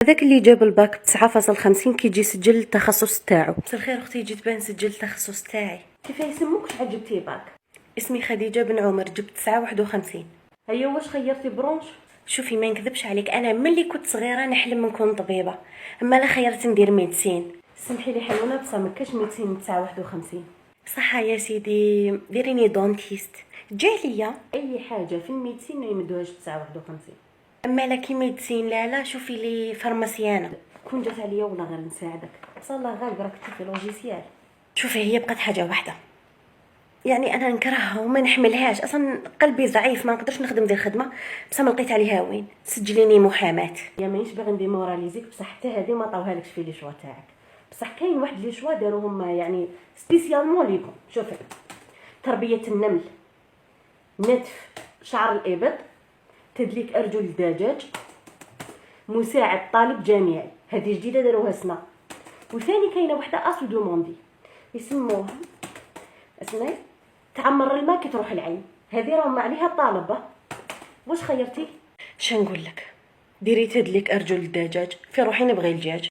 هذاك اللي جاب الباك ب9.50 كيجي يسجل التخصص تاعو. مساء الخير اختي، جيت باه نسجل التخصص تاعي. كيف يسموك؟ شحال جبتي باك؟ اسمي خديجه بن عمر، جبت 9.51. هيا واش خيرتي برونش؟ شوفي ما نكذبش عليك، انا ملي كنت صغيره نحلم نكون طبيبه، اما لا خيرت ندير ميديسين. سمحي لي حلوه بصح ما كاش ميديسين 9.51. صح يا سيدي، ديريني دونتيست. جاليه اي حاجه في الميديسين ما يمدوهاش 9.51. اما لا كي ميديسين لا شوفي لي فارماسيانه. كون جات عليا ولا غير نساعدك، بصح الله غالب راك تشوفي لوجيسيال. شوفي هي بقات حاجه واحده، يعني انا نكرهها وما نحملهاش، اصلا قلبي ضعيف ما نقدرش نخدم ذي الخدمه، بصح ما لقيت عليها وين. سجليني محاماه. يا مانيش باغي نديموراليزيك، بصح حتى هذه ما طاوهالكش في لي شوا تاعك، بصح كاين واحد لي شوا داروهم يعني سبيسيالمون ليكم. شوفي، تربيه النمل، نتف شعر الابط، تدليك ارجل الدجاج، مساعد طالب جامعي، هذه جديده داروها سنه. وثاني كاينه وحده اسو دوموندي يسموها اسمعي تعمر الماء كي تروح العين، هذه راهم عليها طالبه. واش خيرتي؟ شنقول لك؟ ديري تدليك ارجل الدجاج في روحي نبغي الدجاج.